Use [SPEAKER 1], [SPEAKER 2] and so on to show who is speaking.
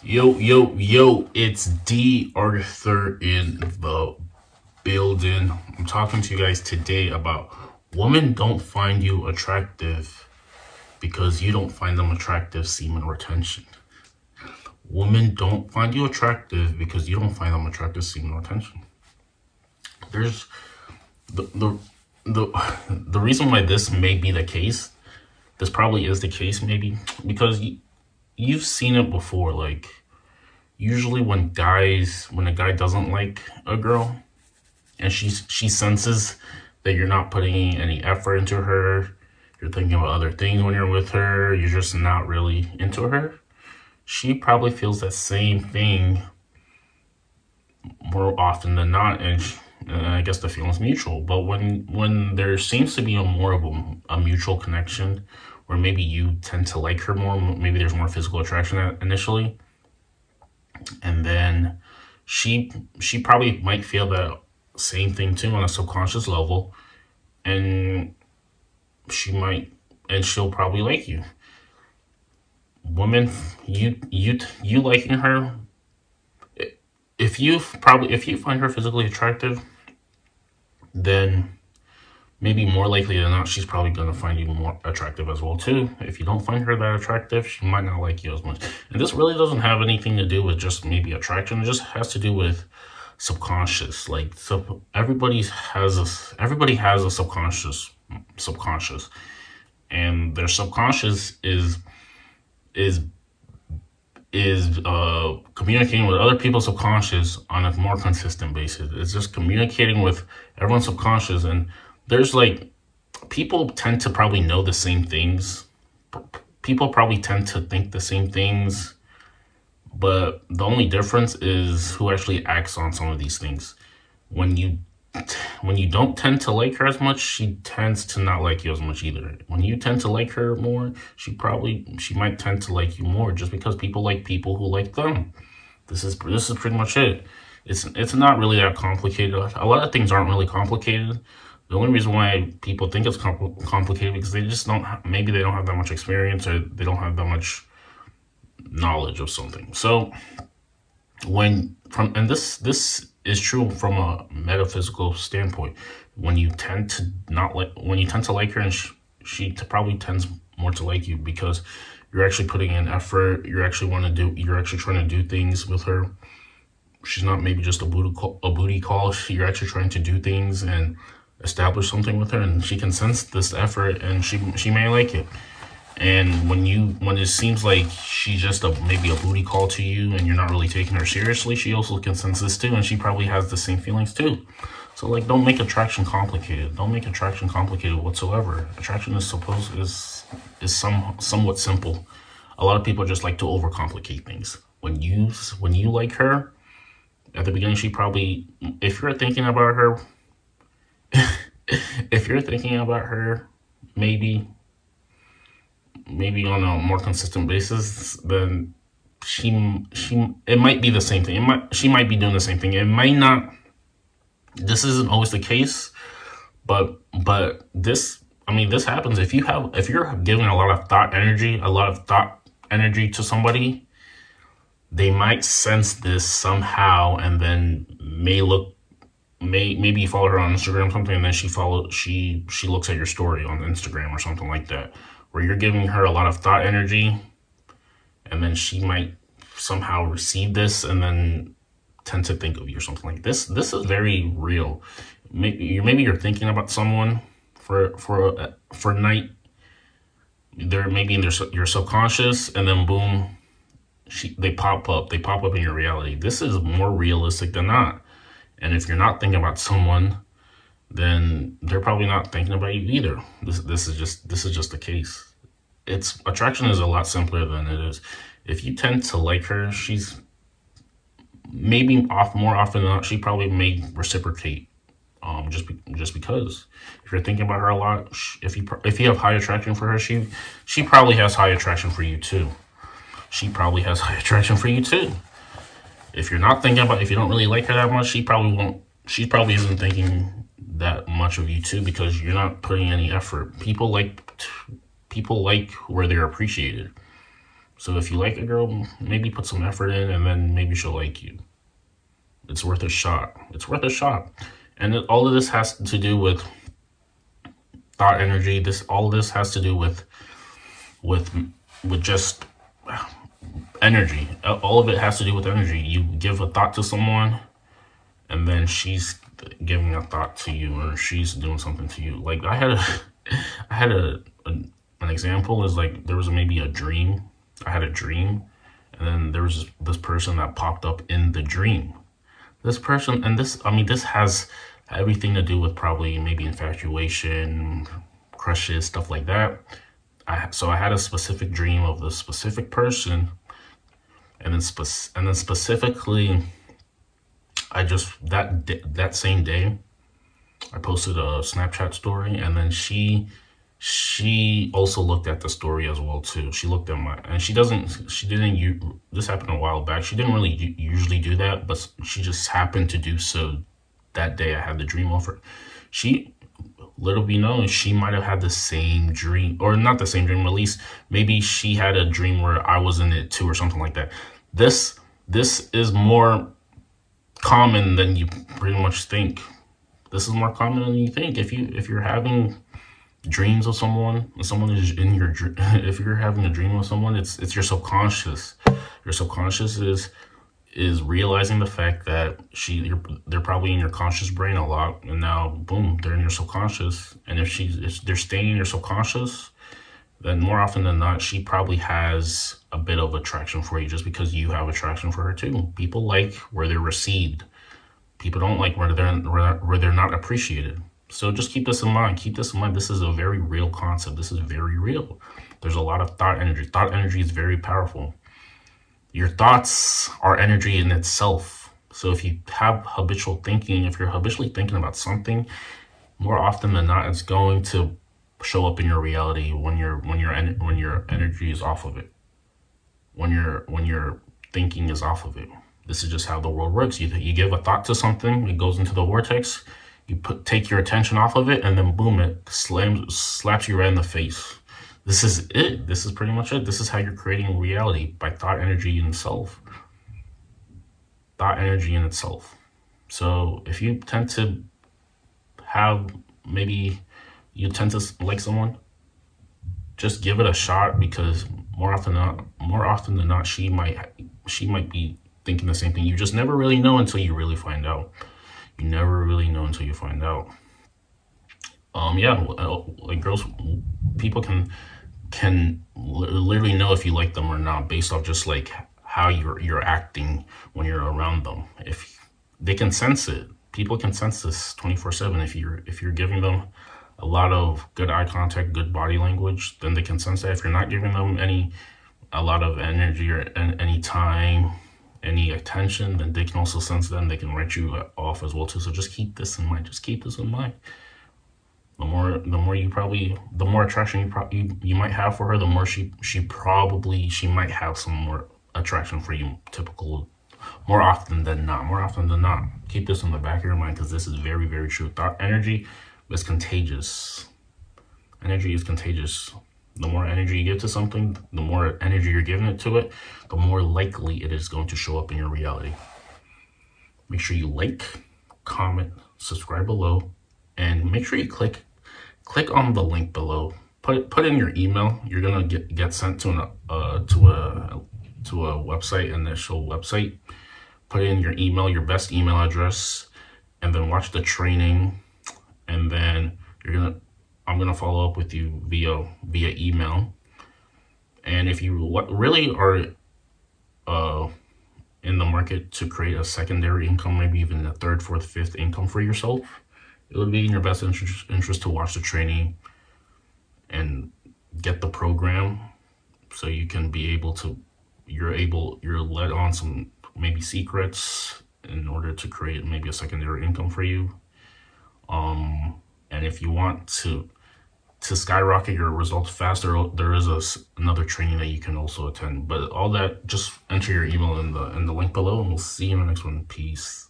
[SPEAKER 1] Yo, it's D.Arthur in the building. I'm talking to you guys today about women don't find you attractive because you don't find them attractive, semen retention. Women don't find you attractive because you don't find them attractive, semen retention. There's the the reason why this may be the case, this probably is the case maybe, because you've seen it before. Like, usually when a guy doesn't like a girl and she senses that you're not putting any effort into her, you're thinking about other things when you're with her, you're just not really into her, she probably feels that same thing more often than not. And I guess the feeling's mutual. But when there seems to be more of a mutual connection, where maybe you tend to like her more, maybe there's more physical attraction initially, and then she probably might feel that same thing too on a subconscious level, and she'll probably like you. Women, you liking her, if you find her physically attractive, then maybe more likely than not, she's probably going to find you more attractive as well too. If you don't find her that attractive, she might not like you as much. And this really doesn't have anything to do with just maybe attraction. It just has to do with subconscious. Like, everybody has a subconscious, and their subconscious is communicating with other people's subconscious on a more consistent basis. It's just communicating with everyone's subconscious. And there's like, people tend to probably know the same things. People probably tend to think the same things, but the only difference is who actually acts on some of these things. When you don't tend to like her as much, she tends to not like you as much either. When you tend to like her more, she might tend to like you more, just because people like people who like them. This is pretty much it. It's not really that complicated. A lot of things aren't really complicated. The only reason why people think it's complicated because they just maybe they don't have that much experience, or they don't have that much knowledge of something. So this is true from a metaphysical standpoint. When you tend to like her, and she probably tends more to like you because you're actually putting in effort. You're actually trying to do things with her. She's not maybe just a booty call. You're actually trying to do things and establish something with her, and she can sense this effort, and she may like it. And when it seems like she's just maybe a booty call to you, and you're not really taking her seriously, she also can sense this too, and she probably has the same feelings too. So, like, don't make attraction complicated. Don't make attraction complicated whatsoever. Attraction is somewhat simple. A lot of people just like to overcomplicate things. When you like her, at the beginning, she probably, if you're thinking about her, maybe on a more consistent basis, then it might be the same thing. She might be doing the same thing. It might not. This isn't always the case, but this happens if you're giving a lot of thought energy to somebody. They might sense this somehow, and then maybe you follow her on Instagram or something, and then she looks at your story on Instagram or something like that, where you're giving her a lot of thought energy, and then she might somehow receive this and then tend to think of you or something like this. This is very real. Maybe you're thinking about someone for a night. They're maybe in your subconscious, and then boom, they pop up in your reality. This is more realistic than not. And if you're not thinking about someone, then they're probably not thinking about you either. This is just the case. Attraction is a lot simpler than it is. If you tend to like her, she's maybe more often than not, she probably may reciprocate. Just because if you're thinking about her a lot, if you have high attraction for her, she probably has high attraction for you too. If you're not thinking about, if you don't really like her that much, she probably isn't thinking that much of you too, because you're not putting any effort. People like where they're appreciated. So if you like a girl, maybe put some effort in, and then maybe she'll like you. It's worth a shot. It's worth a shot. And all of this has to do with thought energy. All of this has to do with just energy. All of it has to do with energy. You give a thought to someone, and then she's giving a thought to you, or she's doing something to you. Like I had an example is like there was maybe a dream. I had a dream, and then there was this person that popped up in the dream. This person, and this, I mean, this has everything to do with probably maybe infatuation, crushes, stuff like that. So I had a specific dream of this specific person, and then specifically, I just that same day, I posted a Snapchat story, and then she also looked at the story as well too. She looked at and this happened a while back. She didn't really usually do that, but she just happened to do so that day I had the dream offer. Little be known, she might have had the same dream, or not the same dream, at least maybe she had a dream where I was in it too, or something like that. This is more common than you pretty much think. This is more common than you think. If you're having dreams of someone, and someone is in your dream, if you're having a dream of someone, it's your subconscious. Your subconscious is realizing the fact that they're probably in your conscious brain a lot, and now boom, they're in your subconscious. And if they're staying in your subconscious, then more often than not, she probably has a bit of attraction for you, just because you have attraction for her too. People like where they're received. People don't like where they're not appreciated. So just keep this in mind. Keep this in mind. This is a very real concept. This is very real. There's a lot of thought energy. Thought energy is very powerful. Your thoughts are energy in itself. So if you have habitual thinking, if you're habitually thinking about something, more often than not, it's going to show up in your reality when your energy is off of it. When your thinking is off of it. This is just how the world works. You give a thought to something, it goes into the vortex. You take your attention off of it, and then boom, it slaps you right in the face. This is it. This is pretty much it. This is how you're creating reality, by thought energy in itself. Thought energy in itself. So if you tend to you tend to like someone, just give it a shot, because more often than not, she might be thinking the same thing. You just never really know until you really find out. You never really know until you find out. Like girls, people can literally know if you like them or not based off just like how you're acting when you're around them. If they can sense it, people can sense this 24/7. If you're giving them a lot of good eye contact, good body language, then they can sense that. If you're not giving them a lot of energy or any time, any attention, then they can also sense that, and they can write you off as well too. So just keep this in mind. Just keep this in mind. The more attraction you might have for her, the more she might have some more attraction for you. More often than not. Keep this in the back of your mind, because this is very, very true. Thought energy is contagious. Energy is contagious. The more energy you give to something, the more energy you're giving it to it, the more likely it is going to show up in your reality. Make sure you like, comment, subscribe below, and make sure you click on the link below. Put in your email. You're gonna get sent to a website, an initial website. Put in your email, your best email address, and then watch the training. And then I'm gonna follow up with you via email. And if you really are in the market to create a secondary income, maybe even a third, fourth, fifth income for yourself, it would be in your best interest to watch the training and get the program, so you can be able to, you're led on some maybe secrets in order to create maybe a secondary income for you. And if you want to skyrocket your results faster, there is another training that you can also attend. But all that, just enter your email in the link below, and we'll see you in the next one. Peace.